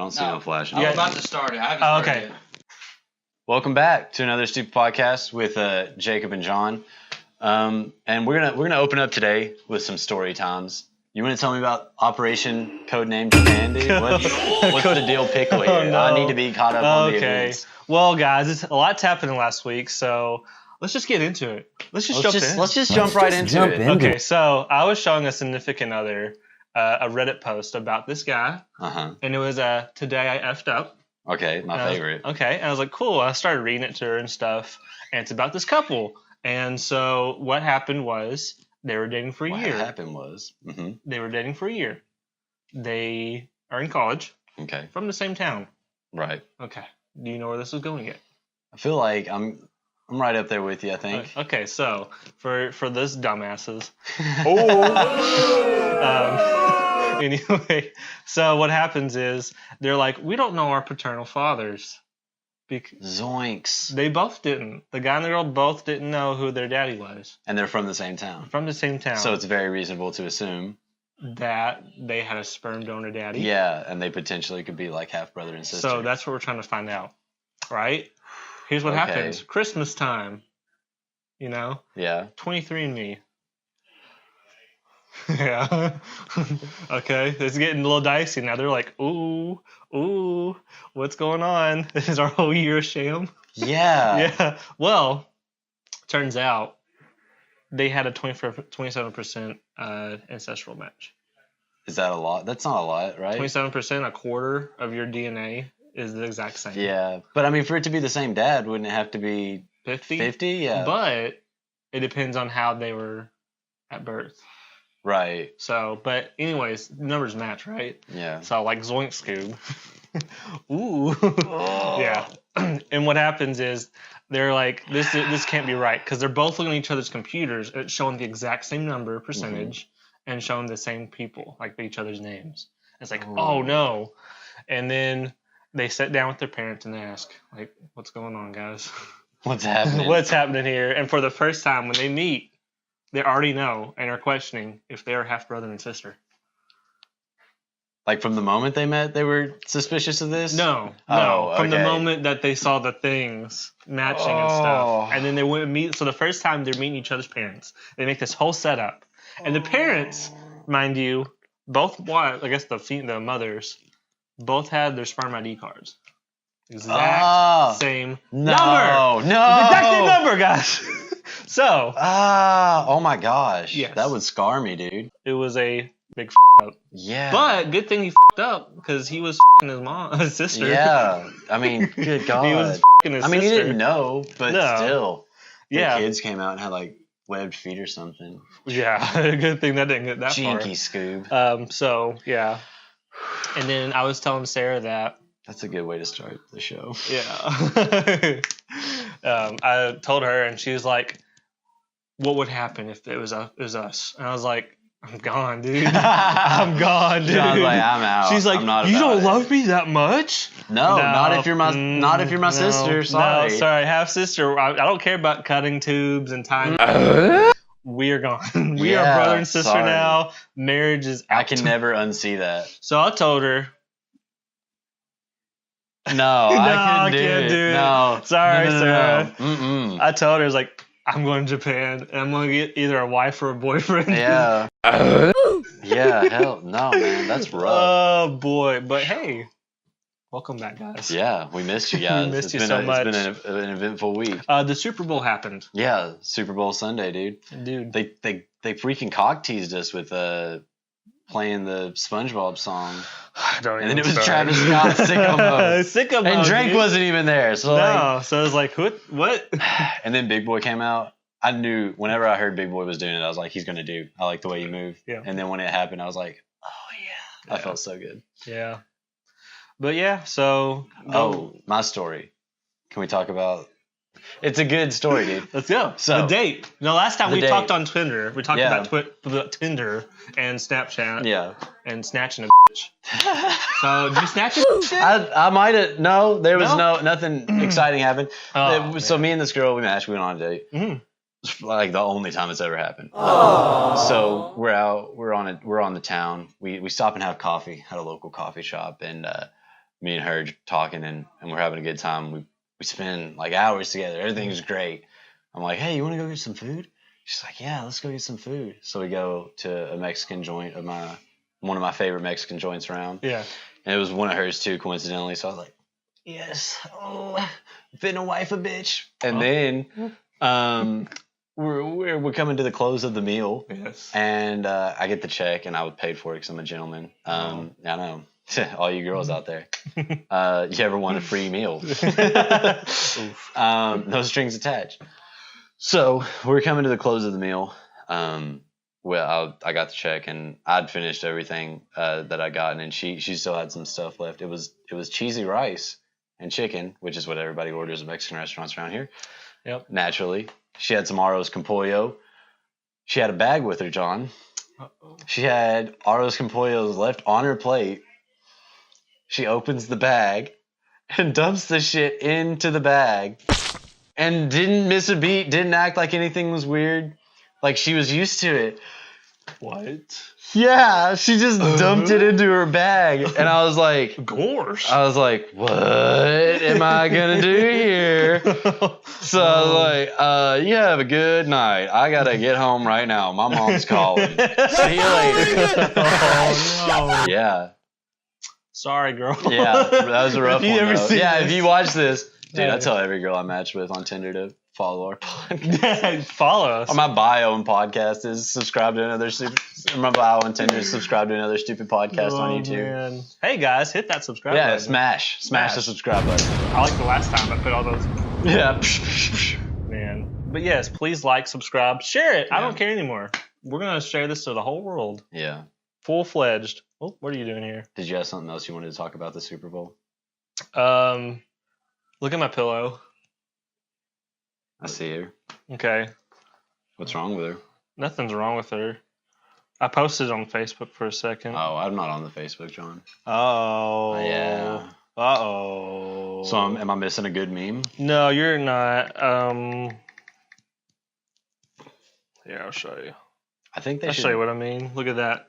don't see no flashing. I'm about to start it. I haven't started it. Welcome back to another Stupid Podcast with Jacob and John. And we're gonna open up today with some story times. You want to tell me about Operation Codename Japan, dude? What's the deal pickle here? Oh, no. I need to be caught up on the events. Well, guys, a lot's happened last week, so let's just get into it. Let's just jump right into it. Okay, so I was showing a significant other a Reddit post about this guy, and it was today I effed up. Okay, my favorite. Okay, and I was like, cool. I started reading it to her and stuff, and it's about this couple. And so what happened was they were dating for a year. What happened was they were dating for a year. They are in college. Okay. From the same town. Right. Okay. Do you know where this is going yet? I feel like I'm right up there with you, I think. Okay, so for those dumbasses. Anyway, so what happens is they're like, we don't know our paternal fathers. Zoinks. They both didn't. The guy and the girl both didn't know who their daddy was. And they're from the same town. From the same town. So it's very reasonable to assume that they had a sperm donor daddy. Yeah, and they potentially could be like half brother and sister. So that's what we're trying to find out, right? Here's what happens. Christmas time, you know? Yeah. 23andMe. Yeah. Okay, it's getting a little dicey now. They're like, ooh, what's going on? Is our whole year a sham? Yeah. Yeah. Well, turns out they had a 27% ancestral match. Is that a lot? That's not a lot, right? 27%, a quarter of your DNA is the exact same. Yeah. But I mean, for it to be the same dad, wouldn't it have to be 50? 50? Yeah. But it depends on how they were at birth. Right. So, but anyways, numbers match, right? Yeah. So like Zoink Scoob. Ooh. Oh. Yeah. And what happens is they're like, this can't be right, because they're both looking at each other's computers, it's showing the exact same number, percentage, and showing the same people, like each other's names. It's like, oh no. And then they sit down with their parents and ask, like, what's going on, guys? What's happening? What's happening here? And for the first time when they meet, they already know and are questioning if they are half brother and sister. Like from the moment they met, they were suspicious of this? No. Oh, From the moment that they saw the things matching and stuff. And then they went and meet. So the first time they're meeting each other's parents. They make this whole setup. And the parents, mind you, both, I guess the mothers, both had their sperm ID cards. Exact same number. No. Exact same number, guys. So. Oh my gosh. Yes. That would scar me, dude. It was a big up. Yeah. But good thing he up, because he was his sister. Yeah. I mean, good God. He was his sister. He didn't know, but still. Yeah. The kids came out and had like webbed feet or something. Yeah. Good thing that didn't get that far. Jinky Scoob. So, yeah. And then I was telling Sarah that. That's a good way to start the show. Yeah. I told her, and she was like, what would happen if it was us? And I was like, I'm gone, dude. I'm gone, dude. John's like, I'm out. She's like, you don't love me that much? No, not if you're my sister. Sorry. No, sorry, half sister. I don't care about cutting tubes and tying. We are gone. We are brother and sister now. Marriage is out. I can never unsee that. So I told her. No, I can't do it. No. Sorry, Sarah. No. I told her, I was like, I'm going to Japan, and I'm going to get either a wife or a boyfriend. Yeah. Yeah, hell no, man. That's rough. Oh, boy. But hey, welcome back, guys. Yeah, we missed you guys. We missed you so much. It's been an eventful week. The Super Bowl happened. Yeah, Super Bowl Sunday, dude. Dude. They freaking cock teased us with playing the SpongeBob song. And then it was Travis Scott, Sicko Mode. Sicko Mode. And Drake wasn't even there. So so I was like, what? And then Big Boy came out. I knew whenever I heard Big Boy was doing it, I was like, he's going to do. I like the way you move. Yeah. And then when it happened, I was like, oh, yeah. I felt so good. Yeah. But yeah, so. Oh, my story. Can we talk about. It's a good story, dude. Let's go. So the date. No, last time we talked on Tinder. We talked about Tinder and Snapchat. Yeah. And snatching a bitch. So did you snatch a bitch? I might have. No, there was nothing exciting happened. So me and this girl, we matched. We went on a date. Mm-hmm. Like the only time it's ever happened. Aww. So we're out. We're on the town. We stop and have coffee at a local coffee shop, and me and her talking, and we're having a good time. We spend like hours together. Everything's great. I'm like, hey, you want to go get some food? She's like, yeah, let's go get some food. So we go to a Mexican joint one of my favorite Mexican joints around. Yeah. And it was one of hers too, coincidentally. So I was like, yes, oh, been a wife a bitch. And then we're coming to the close of the meal. Yes. And I get the check, and I was paid for it because I'm a gentleman. I know. All you girls out there. You ever want a free meal? No strings attached. So we're coming to the close of the meal. Well, I got the check, and I'd finished everything that I got, and she still had some stuff left. It was cheesy rice and chicken, which is what everybody orders at Mexican restaurants around here. Yep. Naturally, she had some arroz con pollo. She had a bag with her, John. Uh-oh. She had arroz con pollos left on her plate. She opens the bag and dumps the shit into the bag, and didn't miss a beat. Didn't act like anything was weird. Like she was used to it. What? Yeah, she just dumped it into her bag. And I was like, Gorsh. what am I going to do here? So I was like, you have a good night. I got to get home right now. My mom's calling. See you later. Oh, no. Yeah. Sorry, girl. Yeah, that was a rough one. Yeah, this? if you watch this, dude, I tell every girl I match with on Tinder to follow our podcast. Follow us. On my bio and podcast is subscribe to another my bio on Tinder is subscribe to another stupid podcast on YouTube. Man. Hey guys, hit that subscribe button. Smash the subscribe button. I like the last time I put all those. Yeah. Man. But yes, please like, subscribe, share it. Yeah. I don't care anymore. We're gonna share this to the whole world. Yeah. Full-fledged. Oh, what are you doing here? Did you have something else you wanted to talk about the Super Bowl? Look at my pillow. I see her. Okay. What's wrong with her? Nothing's wrong with her. I posted it on Facebook for a second. Oh, I'm not on the Facebook, John. Oh. Yeah. Uh-oh. So am I missing a good meme? No, you're not. Here, I'll show you. I think I'll show you what I mean. Look at that.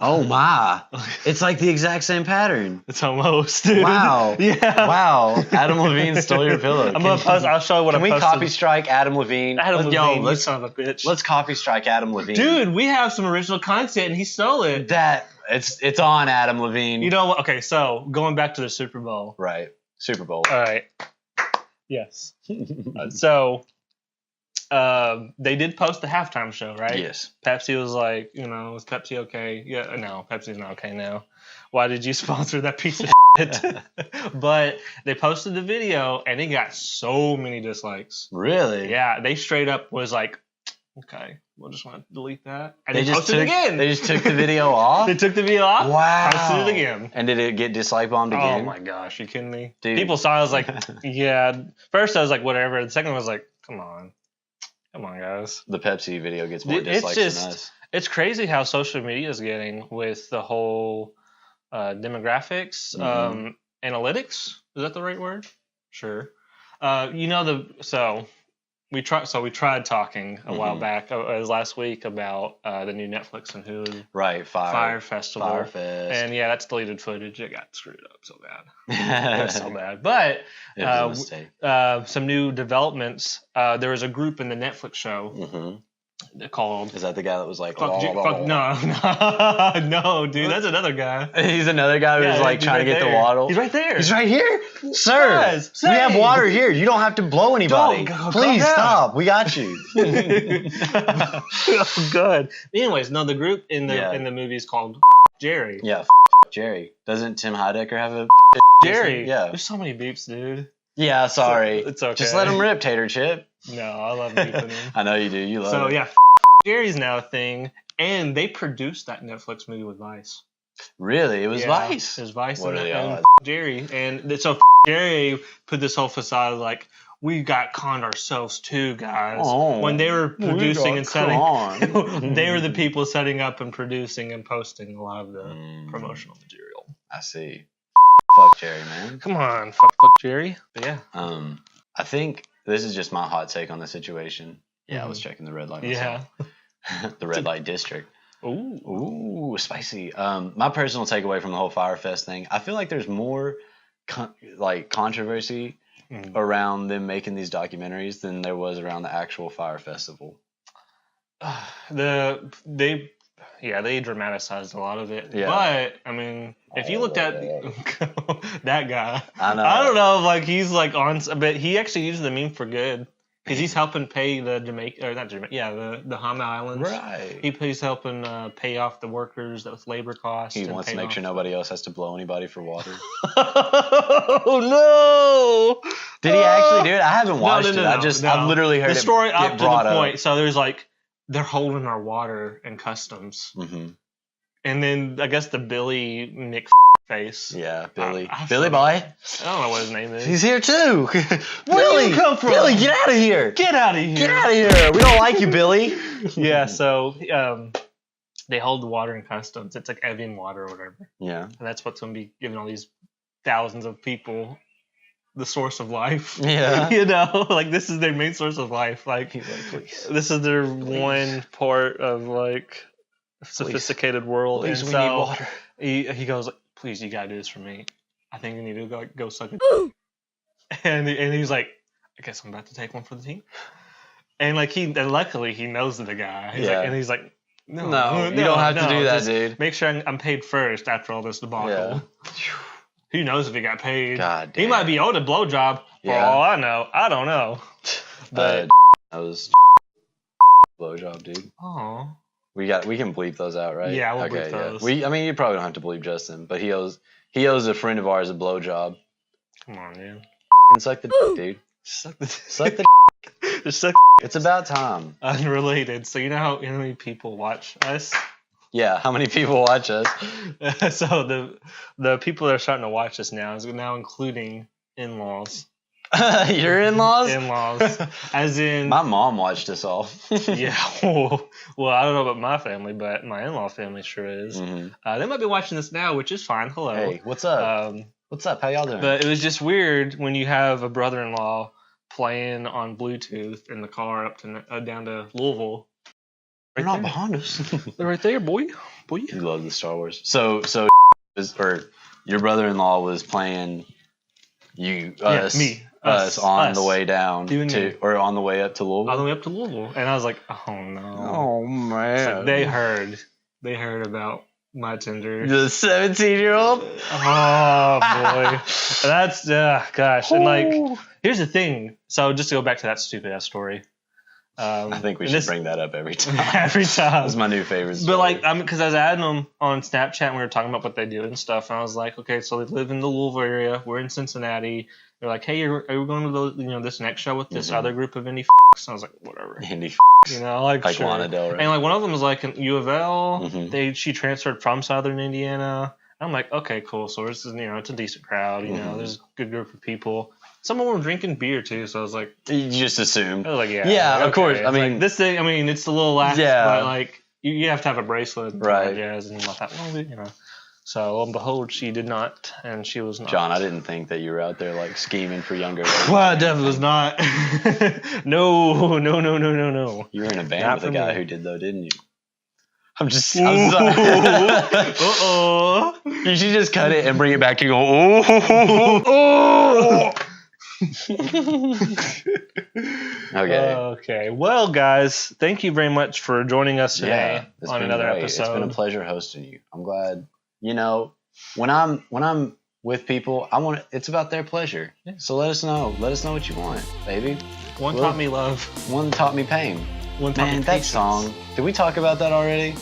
Oh my! It's like the exact same pattern. It's almost, dude. Wow. Yeah. Wow. Adam Levine stole your pillow. I'm gonna post. I'll show you what I posted. Can we copy strike Adam Levine? You son of a bitch. Let's copy strike Adam Levine. Dude, we have some original content, and he stole it. It's on Adam Levine. You know what? Okay, so going back to the Super Bowl. Right. Super Bowl. All right. Yes. So. They did post the halftime show, right? Yes. Pepsi was like, is Pepsi okay? Yeah, no, Pepsi's not okay now. Why did you sponsor that piece of shit? But they posted the video, and it got so many dislikes. Really? Yeah, they straight up was like, okay, we'll just want to delete that. And they just posted it again. They just took the video off? They took the video off. Wow. Posted it again. And did it get dislike bombed again? Oh my gosh, you kidding me? Dude. People saw it, I was like, yeah. First I was like, whatever. The second one was like, come on. Come on, guys. The Pepsi video gets more dislikes than us. It's crazy how social media is getting with the whole demographics, analytics. Is that the right word? Sure. We tried talking a while back. It was last week about the new Netflix and Hulu. Right, Fire Festival. Firefest. And yeah, that's deleted footage. It got screwed up so bad. It was so bad. But it was a mistake. Some new developments. There was a group in the Netflix show called. Is that the guy that was like? No, dude, that's another guy. He's another guy who was like trying to get the water. He's right there. He's right here, sir. Guys, we have water here. You don't have to blow anybody. Please stop. We got you. Oh, good. Anyways, no, the group in the movie is called Jerry. Yeah, Jerry. Doesn't Tim Heidecker have a Jerry? Yeah. There's so many beeps, dude. Yeah, sorry. It's okay. Just let him rip, Tater Chip. No, I love beeping him. I know you do. You love it. So yeah, Jerry's now a thing, and they produced that Netflix movie with Vice. Really? It was Vice? It was Vice What are the and odds? Jerry. And so Jerry put this whole facade like, we got conned ourselves too, guys. Oh, when they were producing and setting, conned. they were the people setting up and producing and posting a lot of the promotional material. I see. Fuck Jerry, man. Come on, fuck Jerry. But yeah. I think this is just my hot take on the situation. Yeah, I was checking the red light. Yeah. The red light district. Ooh, spicy. My personal takeaway from the whole Fire Fest thing, I feel like there's more controversy around them making these documentaries than there was around the actual Fire Festival. They dramatized a lot of it. Yeah. But I mean, if you looked at that guy, I know. I don't know if like he's like on, but he actually used the meme for good because he's helping pay the the Hama Islands. Right. He's helping pay off the workers with labor costs. He wants to make sure nobody else has to blow anybody for water. Oh no! Did he actually do it? I haven't watched it. I've literally heard the story it up get to brought the point. up. So there's like they're holding our water in customs, and then I guess the Billy Nick face. Yeah, Billy. I Billy boy. I don't know what his name is. He's here too. Where do you come from? Billy, get out of here. Get out of here. Get out of here. We don't like you, Billy. Yeah, so they hold the water in customs. It's like Evian water or whatever. Yeah. And that's what's going to be giving all these thousands of people the source of life. Yeah. You know, like this is their main source of life. Like, please. This is their one part of like sophisticated world. Please, and we so need water. He goes, like, please, you got to do this for me. I think you need to go suck it. And he's like, I guess I'm about to take one for the team. And like luckily he knows the guy. He's like, no, you don't have to do that, just dude. Make sure I'm paid first after all this debacle. Yeah. Who knows if he got paid? God damn. He might be owed a blowjob for all I know. I don't know. But that was blowjob, dude. oh, We can bleep those out, right? Yeah, we'll bleep those. I mean, you probably don't have to bleep Justin, but he owes a friend of ours a blowjob. come on, man. And suck the dick, dude. Suck the Suck the Just suck. It's about time. Unrelated. So you know how many people watch us? Yeah, how many people watch us? So the people that are starting to watch us now is now including in-laws. Your in-laws? In-laws. As in my mom watched us all. Yeah. Well, I don't know about my family, but my in-law family sure is. They might be watching this now, which is fine. Hello. Hey, what's up? What's up? How y'all doing? But it was just weird when you have a brother-in-law playing on Bluetooth in the car up to down to Louisville. They're not behind us. They're right there, boy. You love the Star Wars. So your brother-in-law was playing us on the way down or on the way up to Louisville. On the way up to Louisville, and I was like, oh no. Oh man. Like, they heard about my Tinder. The 17-year-old. Oh boy, that's gosh. And like, here's the thing. So just to go back to that stupid ass story. I think we should bring that up every time. Every time. That's my new favorite story. But like, because I was adding them on Snapchat and we were talking about what they do and stuff, and I was like, okay, so they live in the Louisville area. We're in Cincinnati. They're like, hey, are we going to this next show with this other group of indie f***s? And I was like, whatever. Indie like sure. Lana Del Rey. And like one of them was like an U of L. She transferred from Southern Indiana. I'm like, okay, cool. So it's it's a decent crowd. There's a good group of people. Some of them were drinking beer too, so I was like, you just assumed. I was like, of course. I mean, like, this thing. I mean, it's a little lax, but like you have to have a bracelet, right? Jazz and not that well, So lo and behold, she did not, and she was not. John, I didn't think that you were out there like scheming for younger. Well, I definitely was not. No. You were in a band Not with a for guy me. who did though, didn't you? I'm sorry. Uh-oh. You should just cut it and bring it back and go, oh. Okay. Well, guys, thank you very much for joining us today on another episode. It's been a pleasure hosting you. I'm glad. When I'm with people, it's about their pleasure. Yeah. So let us know. Let us know what you want, baby. One taught me love. One taught me pain. One taught me that patience. song. Did we talk about that already?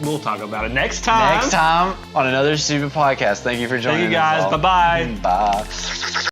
We'll talk about it next time. Next time on another stupid podcast. Thank you for joining us. Thank you guys. All. Bye-bye. Bye.